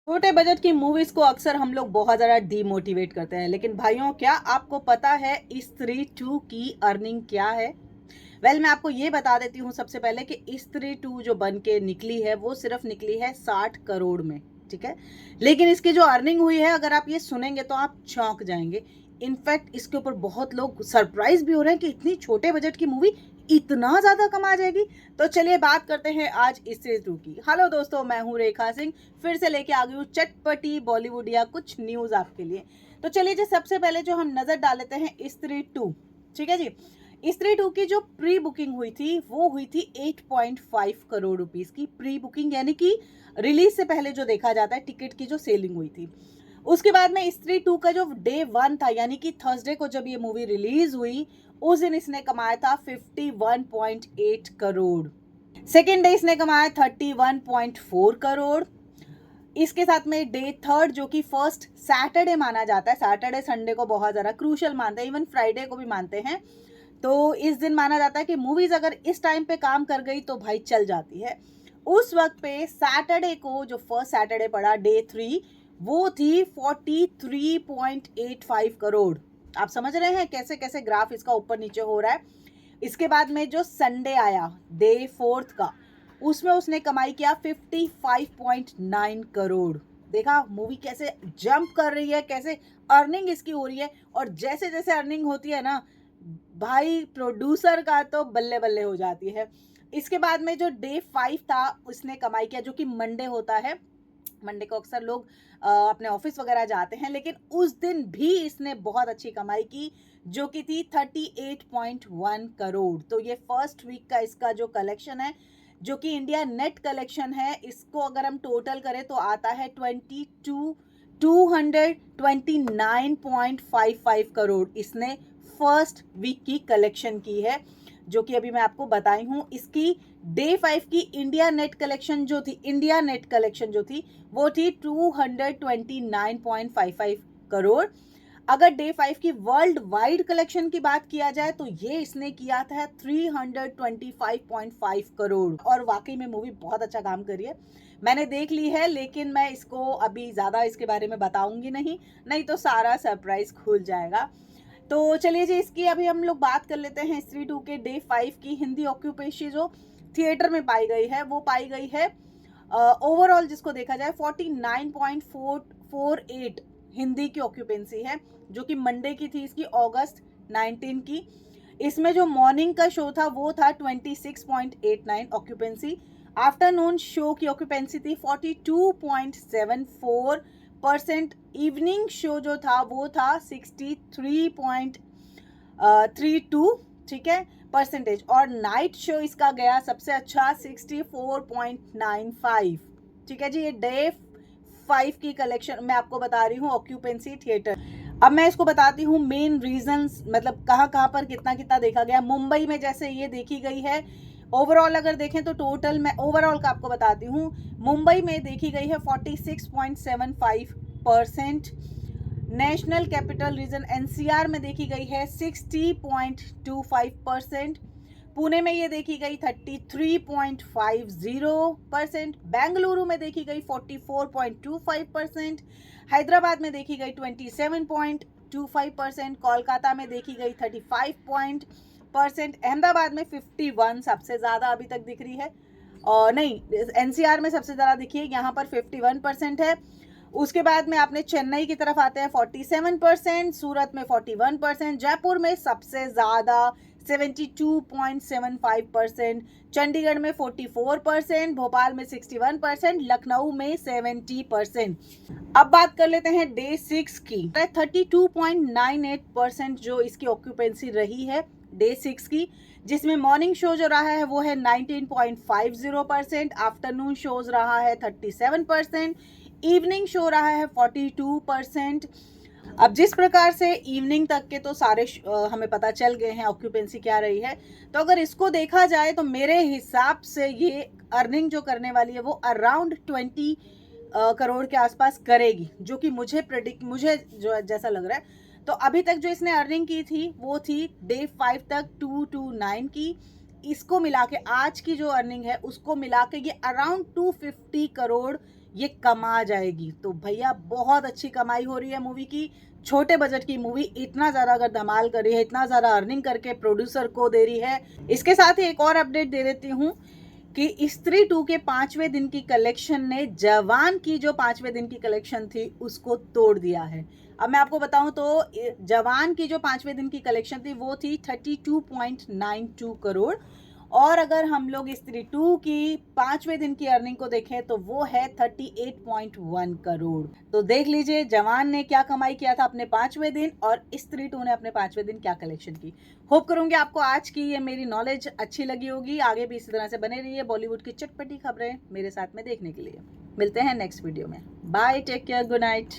छोटे बजट की मूवीज को अक्सर हम लोग बहुत ज़्यादा डीमोटिवेट करते हैं, लेकिन भाइयों क्या आपको पता है स्त्री टू की अर्निंग क्या है? मैं आपको ये बता देती हूँ सबसे पहले कि स्त्री टू जो बन के निकली है वो सिर्फ निकली है 60 करोड़ में। ठीक है, लेकिन इसकी जो अर्निंग हुई है अगर आप ये सुनेंगे तो आप चौंक जाएंगे। इनफैक्ट इसके ऊपर बहुत लोग सरप्राइज भी हो रहे हैं कि इतनी छोटे बजट की मूवी इतना ज्यादा कमा जाएगी। तो चलिए बात करते हैं आज स्त्री टू की। हेलो दोस्तों, मैं हूँ रेखा सिंह, फिर से लेके आ गई हूँ चटपटी बॉलीवुड या कुछ न्यूज आपके लिए। तो चलिए जी, सबसे पहले जो हम नजर डाल लेते हैं स्त्री टू। ठीक है जी, स्त्री टू की जो प्री बुकिंग हुई थी वो हुई थी 8.5 करोड़ रुपीस की प्री बुकिंग, यानी कि रिलीज से पहले जो देखा जाता है टिकट की जो सेलिंग हुई थी। उसके बाद में स्त्री टू का जो डे वन था, यानी कि थर्सडे को जब ये मूवी रिलीज हुई, उस दिन इसने कमाया था 51.8 करोड़। सेकेंड डे इसने कमाया 31.4 करोड़। इसके साथ में डे थर्ड जो कि फर्स्ट सैटरडे माना जाता है, सैटरडे संडे को बहुत ज़्यादा क्रूशल मानते हैं, इवन फ्राइडे को भी मानते हैं। तो इस दिन माना जाता है कि मूवीज अगर इस टाइम पे काम कर गई तो भाई चल जाती है। उस वक्त पे सैटरडे को जो फर्स्ट सैटरडे पड़ा डे थ्री, वो थी 43.85 करोड़। आप समझ रहे हैं कैसे कैसे ग्राफ इसका ऊपर नीचे हो रहा है। इसके बाद में जो संडे आया डे फोर्थ का, उसमें उसने कमाई किया 55.9 करोड़। देखा मूवी कैसे जंप कर रही है, कैसे अर्निंग इसकी हो रही है। और जैसे जैसे अर्निंग होती है ना भाई, प्रोड्यूसर का तो बल्ले बल्ले हो जाती है। इसके बाद में जो डे 5 था उसने कमाई किया, जो कि मंडे होता है। मंडे को अक्सर लोग अपने ऑफिस वगैरह जाते हैं, लेकिन उस दिन भी इसने बहुत अच्छी कमाई की, जो कि थी 38.1 करोड़। तो ये फर्स्ट वीक का इसका जो कलेक्शन है, जो कि इंडिया नेट कलेक्शन है, इसको अगर हम टोटल करें तो आता है 229.55 करोड़। इसने फर्स्ट वीक की कलेक्शन की है, जो कि अभी मैं आपको बताई हूँ। इसकी डे 5 की इंडिया नेट कलेक्शन जो थी, वो थी 229.55 करोड़। अगर डे 5 की वर्ल्ड वाइड कलेक्शन की बात किया जाए तो ये इसने किया था 325.5 करोड़। और वाकई में मूवी बहुत अच्छा काम करी है, मैंने देख ली है, लेकिन मैं इसको अभी ज़्यादा इसके बारे में बताऊंगी नहीं तो सारा सरप्राइज खुल जाएगा। तो चलिए जी, इसकी अभी हम लोग बात कर लेते हैं स्त्री टू के डे 5 की हिंदी ऑक्यूपेशी जो थिएटर में पाई गई है, वो पाई गई है ओवरऑल जिसको देखा जाए 49.48 हिंदी की ऑक्यूपेंसी है, जो कि मंडे की थी इसकी अगस्त 19 की। इसमें जो मॉर्निंग का शो था वो था 26.89 ऑक्यूपेंसी। आफ्टरनून शो की ऑक्यूपेंसी थी 42.74%। इवनिंग शो जो था वो था 63.32, ठीक है, परसेंटेज। और नाइट शो इसका गया सबसे अच्छा 64.95। ठीक है जी, ये डे 5 की कलेक्शन मैं आपको बता रही हूँ ऑक्यूपेंसी थिएटर। अब मैं इसको बताती हूँ मेन रीजंस, मतलब कहाँ कहाँ पर कितना कितना देखा गया। मुंबई में जैसे ये देखी गई है, ओवरऑल अगर देखें तो टोटल मैं ओवरऑल का आपको बताती हूँ। मुंबई में देखी गई है 46.75%। नेशनल कैपिटल रीजन एनसीआर में देखी गई है 60.25%। पुणे में ये देखी गई 33.50%। बेंगलुरु में देखी गई 44.25%। हैदराबाद में देखी गई 27.25%। कोलकाता में देखी गई 35%। अहमदाबाद में 51 सबसे ज़्यादा अभी तक दिख रही है, और नहीं, एनसीआर में सबसे ज़्यादा दिखी है, यहाँ पर 51% है। उसके बाद में आपने चेन्नई की तरफ आते हैं 47%, सूरत में 41%, जयपुर में सबसे ज़्यादा 72.75%, चंडीगढ़ में 44%, भोपाल में 61%, लखनऊ में 70%। अब बात कर लेते हैं डे 6 की। 32.98% जो इसकी ऑक्यूपेंसी रही है डे 6 की, जिसमें मॉर्निंग शो जो रहा है वो है 19.50%, आफ्टरनून शोज रहा है 37%, इवनिंग शो रहा है 42%। अब जिस प्रकार से इवनिंग तक के तो सारे हमें पता चल गए हैं ऑक्यूपेंसी क्या रही है, तो अगर इसको देखा जाए तो मेरे हिसाब से ये अर्निंग जो करने वाली है वो अराउंड 20 करोड़ के आसपास करेगी, जो कि मुझे जो जैसा लग रहा है। तो अभी तक जो इसने अर्निंग की थी वो थी डे 5 तक 229 की। इसको मिला के आज की जो अर्निंग है उसको मिला के ये अराउंड 250 करोड़ ये कमा जाएगी। तो भैया बहुत अच्छी कमाई हो रही है मूवी की। छोटे बजट की मूवी इतना ज़्यादा अगर धमाल कर रही है, इतना ज़्यादा अर्निंग करके प्रोड्यूसर को दे रही है। इसके साथ ही एक और अपडेट दे देती हूँ कि स्त्री 2 के 5वें दिन की कलेक्शन ने जवान की जो 5वें दिन की कलेक्शन थी उसको तोड़ दिया है। अब मैं आपको बताऊं तो जवान की जो 5वें दिन की कलेक्शन थी वो थी 32.92 करोड़, और अगर हम लोग स्त्री 2 की 5वें दिन की अर्निंग को देखें तो वो है 38.1 करोड़। तो देख लीजिए जवान ने क्या कमाई किया था अपने 5वें दिन और स्त्री 2 ने अपने 5वें दिन क्या कलेक्शन की। होप करूंगी आपको आज की ये मेरी नॉलेज अच्छी लगी होगी। आगे भी इसी तरह से बने रहिए बॉलीवुड की चटपटी खबरें मेरे साथ में देखने के लिए। मिलते हैं नेक्स्ट वीडियो में। Bye, take care, good night.